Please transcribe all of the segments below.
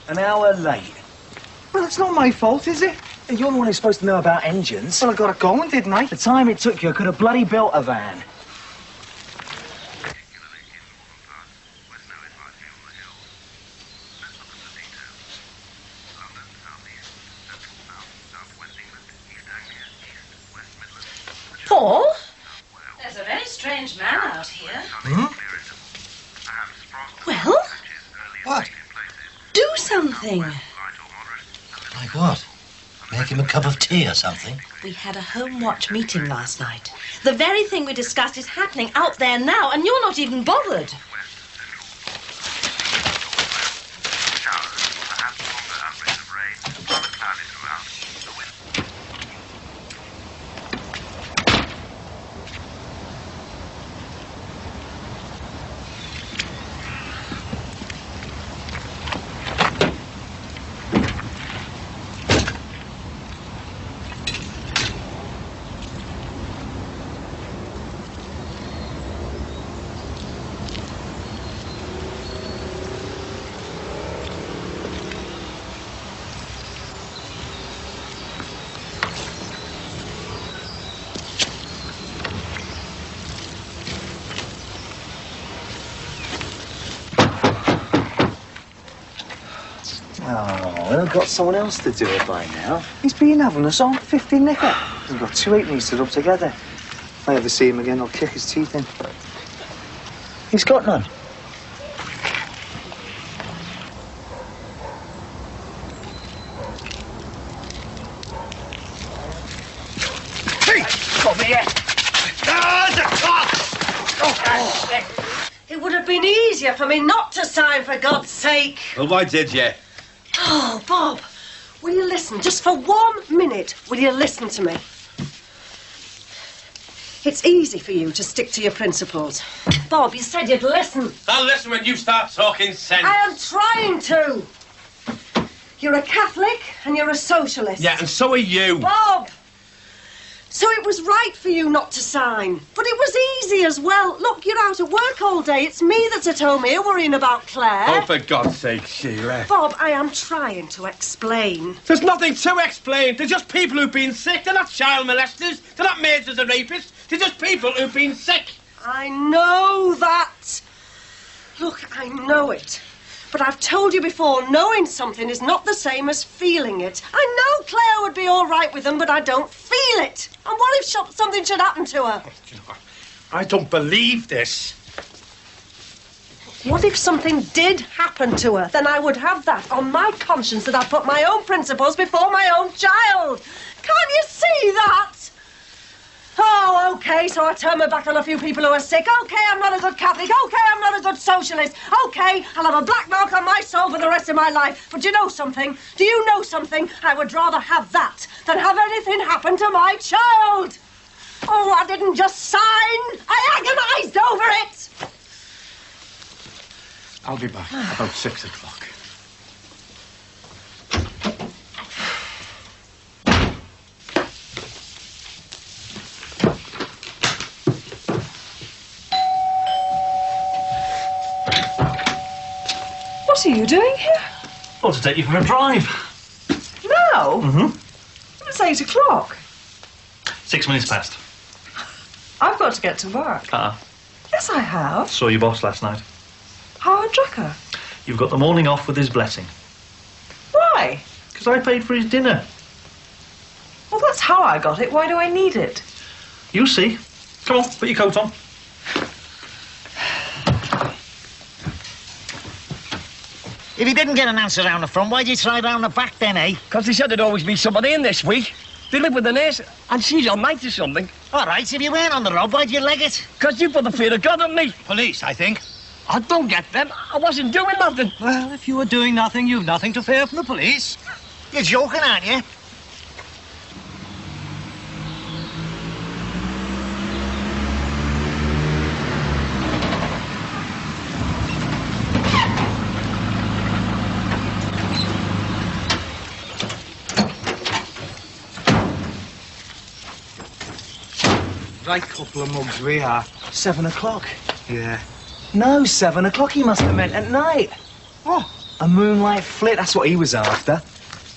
An hour late. Well, it's not my fault, is it? You're the one who's supposed to know about engines. Well, I got it going, didn't I? The time it took you, I could have bloody built a van. Paul? There's a very strange man out here. Hmm? Well? What? Do something. Like what? Make him a cup of tea or something? We had a home watch meeting last night. The very thing we discussed is happening out there now, and you're not even bothered. Oh, well, I've got someone else to do it by now. He's been having us on 50 nicker. We've got 2 halfpennies to rub together. If I ever see him again, I'll kick his teeth in. He's got none. Hey! Come here! It would have been easier for me not to sign, for God's sake. Well, why did you? Oh, Bob, will you listen? Just for 1 minute, will you listen to me? It's easy for you to stick to your principles. Bob, you said you'd listen. I'll listen when you start talking sense. I am trying to. You're a Catholic and you're a socialist. Yeah, and so are you. Bob! So it was right for you not to sign. But it was easy as well. Look, you're out at work all day. It's me that's at home here worrying about Claire. Oh, for God's sake, Sheila. Bob, I am trying to explain. There's nothing to explain. They're just people who've been sick. They're not child molesters. They're not maids as a rapist. They're just people who've been sick. I know that. Look, I know it. But I've told you before, knowing something is not the same as feeling it. I know Claire would be all right with them, but I don't feel it. And what if something should happen to her? I don't believe this. What if something did happen to her? Then I would have that on my conscience that I put my own principles before my own child. Can't you see that? Oh, OK, so I turn my back on a few people who are sick. OK, I'm not a good Catholic. OK, I'm not a good socialist. OK, I'll have a black mark on my soul for the rest of my life. But do you know something? Do you know something? I would rather have that than have anything happen to my child. Oh, I didn't just sign. I agonised over it. I'll be back about 6 o'clock. What are you doing here? Well, to take you for a drive. Now? Mm-hmm. It's 8 o'clock. 6 minutes past. I've got to get to work. Yes, I have. Saw your boss last night. Howard Drucker. You've got the morning off with his blessing. Why? Because I paid for his dinner. Well, that's how I got it. Why do I need it? You see. Come on, put your coat on. If you didn't get an answer round the front, why'd you try round the back then, eh? Because they said there'd always be somebody in this week. They live with the nurse, and she's on night or something. All right, if you weren't on the road, why'd you leg it? Because you put the fear of God on me. Police, I think. I don't get them. I wasn't doing nothing. Well, if you were doing nothing, you've nothing to fear from the police. You're joking, aren't you? Right couple of mugs we are. 7 o'clock. Yeah. No, 7 o'clock he must have meant at night. Oh, A moonlight flit, that's what he was after.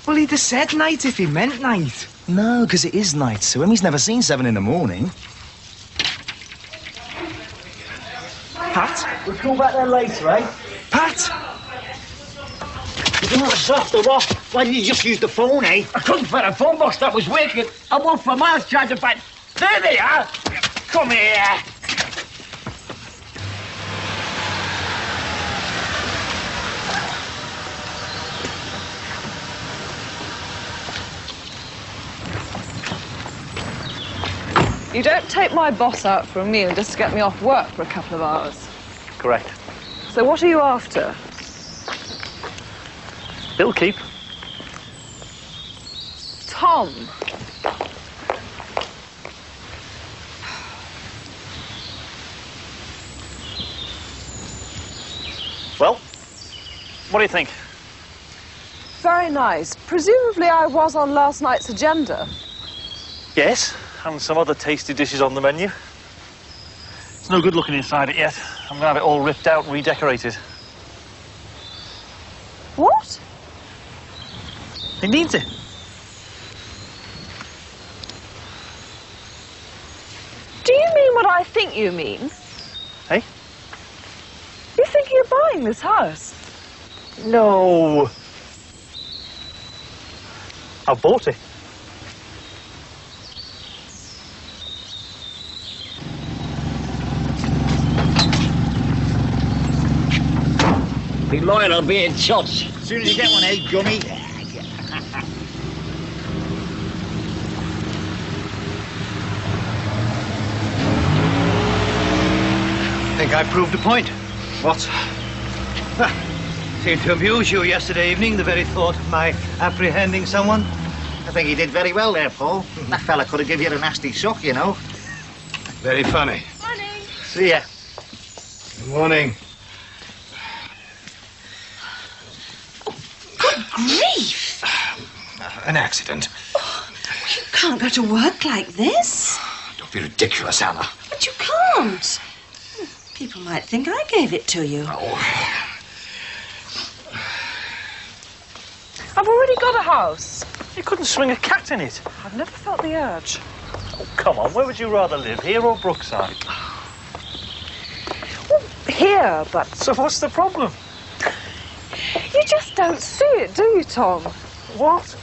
Well, he'd have said night if he meant night. No, because it is night to him. He's never seen 7 in the morning. Pat, we'll come back there later, eh? Pat! You want a softer rock? Why didn't you just use the phone, eh? I couldn't find a phone box that was working. I walked for miles trying to find... There they are! Come here! You don't take my boss out for a meal just to get me off work for a couple of hours. Correct. So what are you after? Bill keep. Tom. Well, what do you think? Very nice. Presumably I was on last night's agenda. Yes, and some other tasty dishes on the menu. It's no good looking inside it yet. I'm going to have it all ripped out and redecorated. What? He means it. Do you mean what I think you mean? Hey? You think you're buying this house? No. I bought it. Be loyal or be in church. As soon as you get one, eh, Gummy? I think I proved a point. What? Seemed to amuse you yesterday evening, the very thought of my apprehending someone. I think he did very well there, Paul. That fella could have given you a nasty shock, you know. Very funny. Morning. See ya. Good morning. Grief! An accident. You can't go to work like this. Don't be ridiculous, Anna. But you can't. People might think I gave it to you. I've already got a house. You couldn't swing a cat in it. I've never felt the urge. Oh, come on, where would you rather live, here or Brookside? Well, here, but So what's the problem? you just don't see it, do you, Tom? What?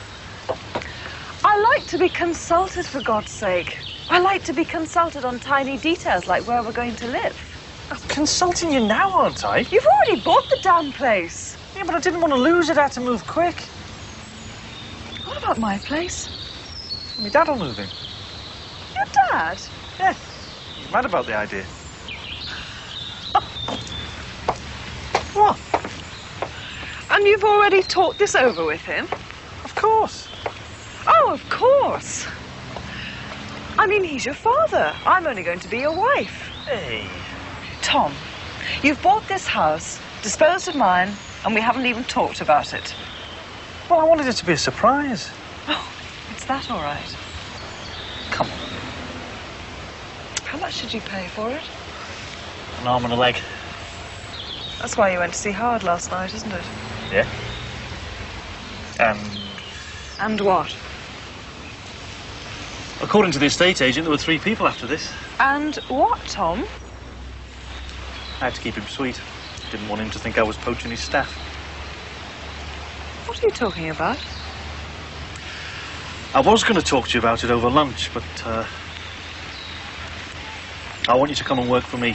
I like to be consulted, for God's sake. I like to be consulted on tiny details like where we're going to live. I'm consulting you now, aren't I? You've already bought the damn place. Yeah, but I didn't want to lose it. I had to move quick. What about my place? My dad will move in. Your dad? Yeah, he's mad about the idea. What? And you've already talked this over with him? Of course. Oh, of course. I mean, he's your father. I'm only going to be your wife. Hey. Tom, you've bought this house, disposed of mine, and we haven't even talked about it. Well, I wanted it to be a surprise. Oh, it's that all right. Come on. How much did you pay for it? An arm and a leg. That's why you went to see Howard last night, isn't it? Yeah. And what? According to the estate agent, there were 3 people after this. And what, Tom? I had to keep him sweet. Didn't want him to think I was poaching his staff. What are you talking about? I was going to talk to you about it over lunch, but I want you to come and work for me.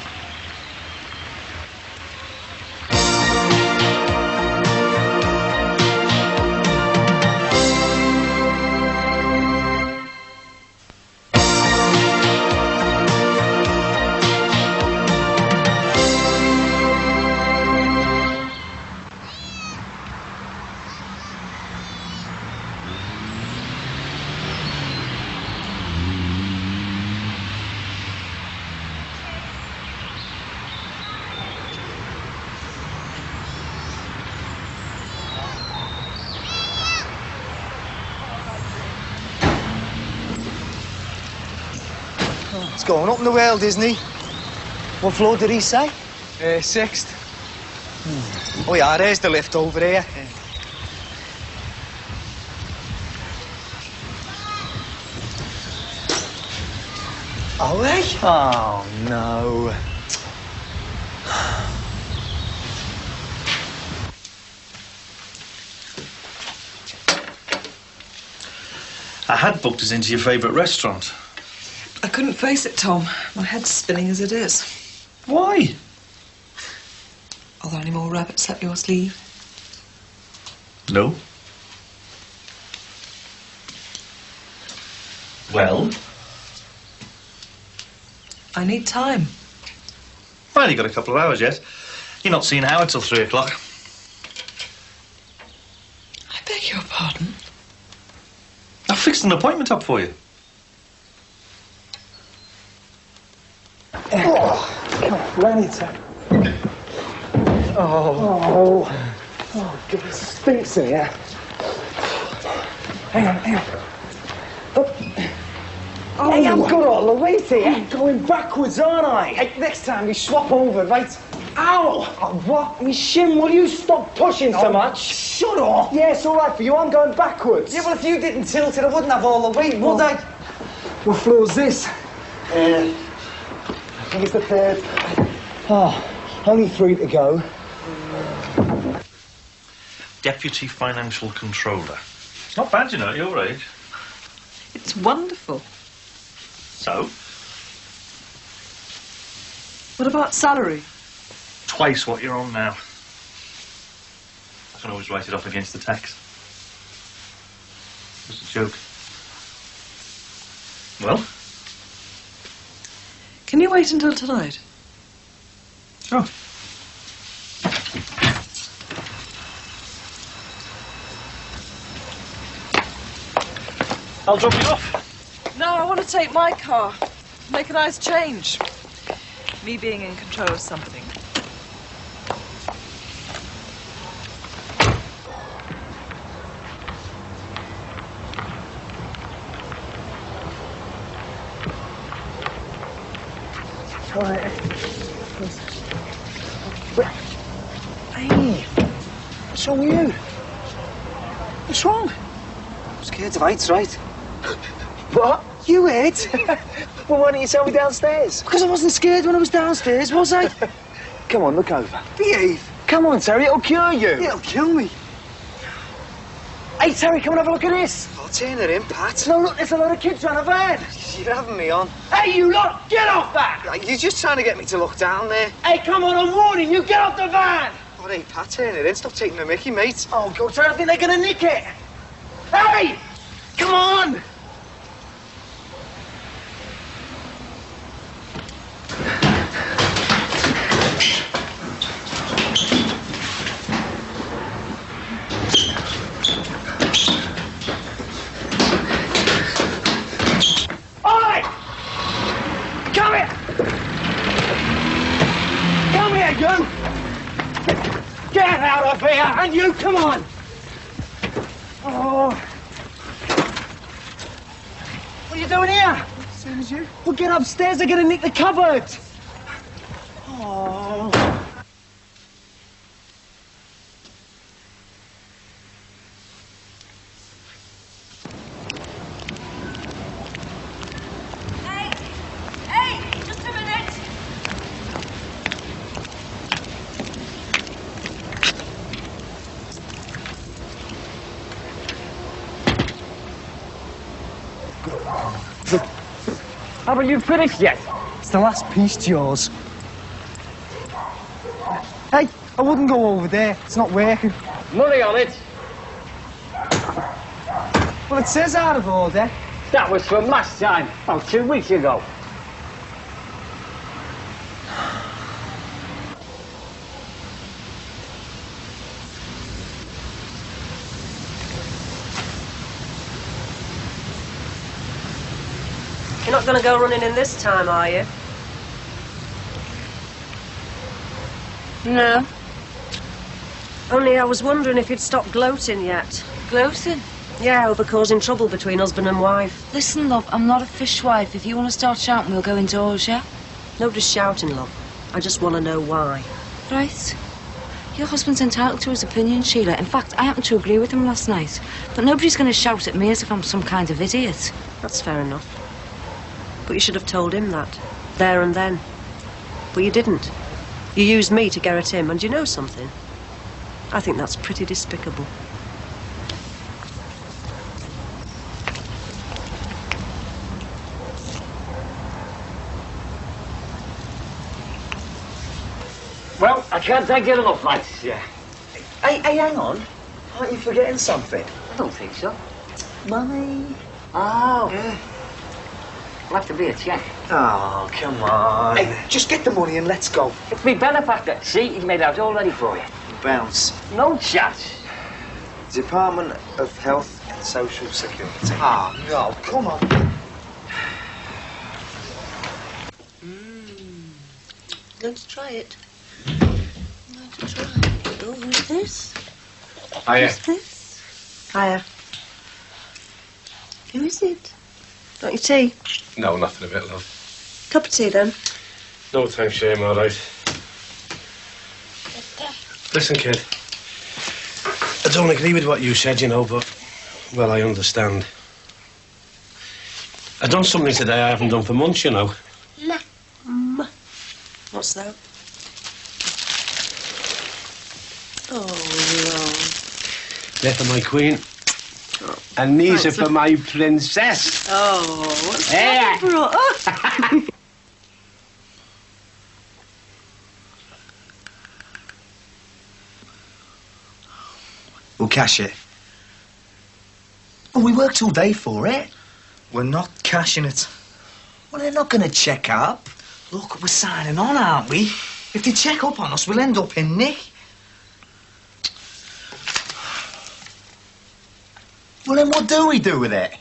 He's going up in the world, isn't he? What floor did he say? 6th. Oh, yeah, there's the lift over here. Are we? Oh, no. I had booked us into your favourite restaurant. I couldn't face it, Tom. My head's spinning as it is. Why? Are there any more rabbits up your sleeve? No. Well? I need time. Well, you've got a couple of hours yet. You're not seeing Howard till 3 o'clock. I beg your pardon? I've fixed an appointment up for you. Oh, come on, Lenny. Oh, God, it stinks in here. Hang on. Oh, hey, I've got all the weight here. I'm going backwards, aren't I? Hey, next time we swap over, right? Ow! Oh, what? My shin, will you stop pushing so much? Shut up! Yeah, it's all right for you, I'm going backwards. Yeah, well, if you didn't tilt it, I wouldn't have all the weight, would I? What floor's this? I think it's the 3rd. Oh, only 3 to go. Deputy Financial Controller. It's not bad, you know, at your age. It's wonderful. So? What about salary? Twice what you're on now. I can always write it off against the tax. Just a joke. Well? Can you wait until tonight? Sure. I'll drop you off. No, I want to take my car. Make a nice change. Me being in control of something. Right. Hey, what's wrong with you? What's wrong? I'm scared of heights, right? What? You ate? Well, why didn't you tell me downstairs? Because I wasn't scared when I was downstairs, was I? Come on, look over. Behave. Come on, Terry, it'll cure you. It'll kill me. Hey, Terry, come and have a look at this. I'll turn it in, Pat. No, look, there's a lot of kids around a van. You're having me on. Hey, you lot, get off that! You're just trying to get me to look down there. Hey, come on, I'm warning you, get off the van! Oh, hey, Pat, turn it in. Stop taking the mickey, mate. Oh, God, I think they're gonna nick it. Hey! Come on! You! Get out of here! And you, come on! Oh. What are you doing here? Same as you. Well, get upstairs, they're gonna nick the cupboard! Oh. Hey, just a minute. Haven't you finished yet? It's the last piece, Jaws. Hey, I wouldn't go over there. It's not working. Money on it. Well, it says out of order. That was from last time, about 2 weeks ago. You're not going to go running in this time, are you? No. Only I was wondering if you'd stopped gloating yet. Gloating? Yeah, over causing trouble between husband and wife. Listen, love, I'm not a fishwife. If you want to start shouting, we'll go indoors, yeah? Nobody's shouting, love. I just want to know why. Right. Your husband's entitled to his opinion, Sheila. In fact, I happened to agree with him last night. But nobody's going to shout at me as if I'm some kind of idiot. That's fair enough. But you should have told him that, there and then. But you didn't. You used me to get at him, and you know something? I think that's pretty despicable. Well, I can't thank you enough, lads. Yeah. Hey, hang on. Aren't you forgetting something? I don't think so. Money. Oh. Yeah. Will have to be a cheque. Oh, come on. Hey, just get the money and let's go. It's me benefactor. See, he's made out all ready for you. Bounce. No chance. Department of Health and Social Security. Ah, no, come on. Going to try it. I'm going to try. Oh, who's this? Hiya. Who's this? Hiya. Who is it? Want your tea? No, nothing of it, love. Cup of tea, then? No thanks, Shame, all right. Listen, kid. I don't agree with what you said, you know, but, well, I understand. I've done something today I haven't done for months, you know. What's that? Oh, no. They're for my queen. Oh, and these are for my princess. Oh, what's that, bro? Oh. We'll cash it. Well, we worked all day for it. We're not cashing it. Well, they're not going to check up. Look, we're signing on, aren't we? If they check up on us, we'll end up in Nick. Well, then what do we do with it?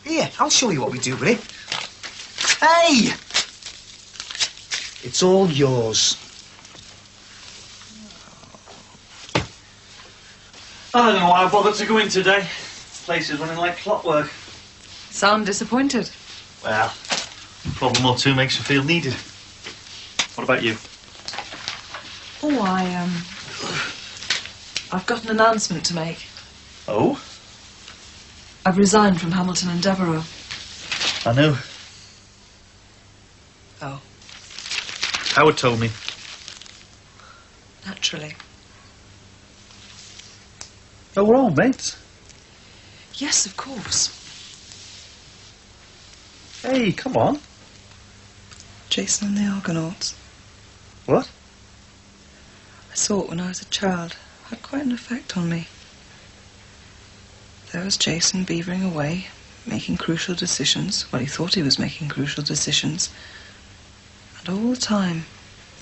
Here, I'll show you what we do with it. Hey! It's all yours. I don't know why I bothered to go in today. The place is running like clockwork. Sound disappointed? Well, a problem or two makes you feel needed. What about you? Oh, I've got an announcement to make. Oh? I've resigned from Hamilton and Devereux. I know. Oh. Howard told me. Naturally. Oh, we're all mates. Yes, of course. Hey, come on. Jason and the Argonauts. What? I saw it when I was a child. Had quite an effect on me. There was Jason beavering away, making crucial decisions. Well, he thought he was making crucial decisions. And all the time,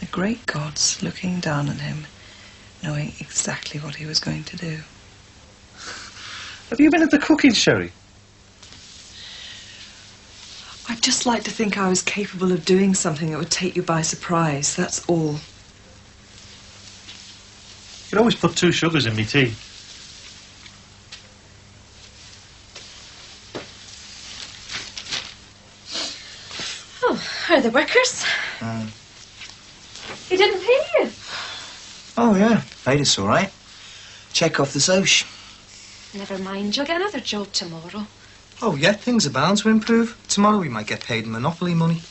the great gods looking down on him, knowing exactly what he was going to do. Have you been at the cooking, Sherry? I'd just like to think I was capable of doing something that would take you by surprise, that's all. You could always put 2 sugars in me tea. Oh, are the workers? He didn't pay you. Oh, yeah. Paid us all right. Check off the Soch. Never mind, you'll get another job tomorrow. Oh, yeah, things are bound to improve. Tomorrow we might get paid Monopoly money.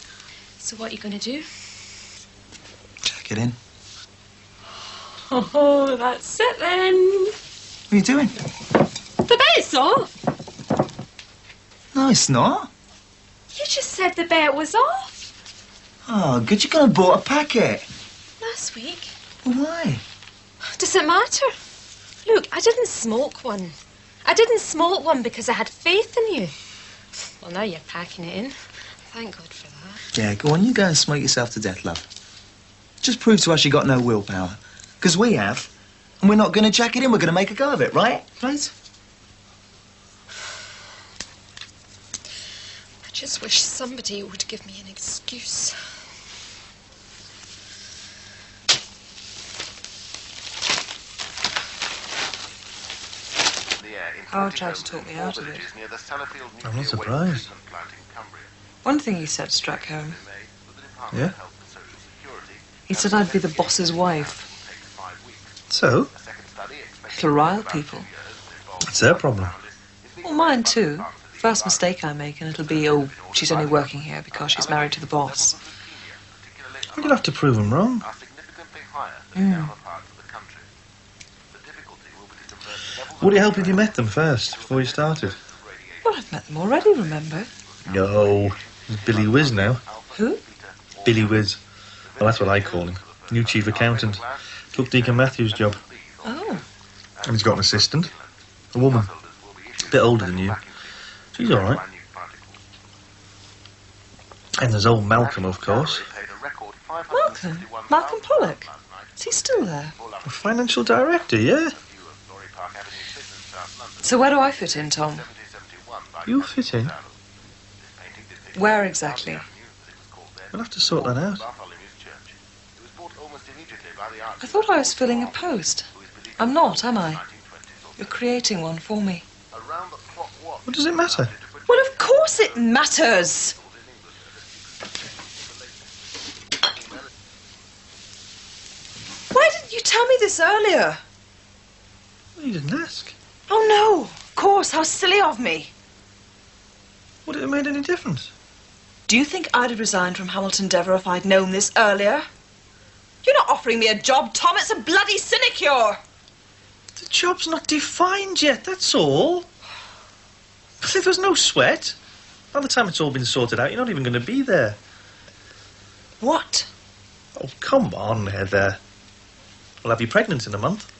So what are you going to do? Check it in. Oh, that's it then. What are you doing? The bet's off. No, it's not. You just said the bet was off. Oh, good, you could have bought a packet. Last week. Why? Does it matter? Look, I didn't smoke one. I didn't smoke one because I had faith in you. Well, now you're packing it in. Thank God for that. Yeah, go on, you go and smoke yourself to death, love. Just prove to us you got no willpower. Because we have. And we're not going to jack it in, we're going to make a go of it, right? Right? I just wish somebody would give me an excuse. Howard tried to talk me out of it. I'm not surprised. One thing he said struck home. Yeah? He said I'd be the boss's wife. So? It'll rile people. It's their problem. Well, mine too. First mistake I make and it'll be, oh, she's only working here because she's married to the boss. You'll have to prove them wrong. Would it help if you met them first, before you started? Well, I've met them already, remember? No. He's Billy Whiz now. Who? Billy Whiz. Well, that's what I call him. New chief accountant. Took Deacon Matthews' job. Oh. And he's got an assistant. A woman. A bit older than you. She's all right. And there's old Malcolm, of course. Malcolm? Malcolm Pollock? Is he still there? A financial director, yeah? So where do I fit in, Tom? You fit in? Where exactly? We'll have to sort that out. I thought I was filling a post. I'm not, am I? You're creating one for me. What does it matter? Well, of course it matters! Why didn't you tell me this earlier? Well, you didn't ask. Oh, no. Of course. How silly of me. Would it have made any difference? Do you think I'd have resigned from Hamilton Dever if I'd known this earlier? You're not offering me a job, Tom. It's a bloody sinecure. The job's not defined yet, that's all. If there's no sweat, by the time it's all been sorted out, you're not even going to be there. What? Oh, come on, Heather. We'll have you pregnant in a month.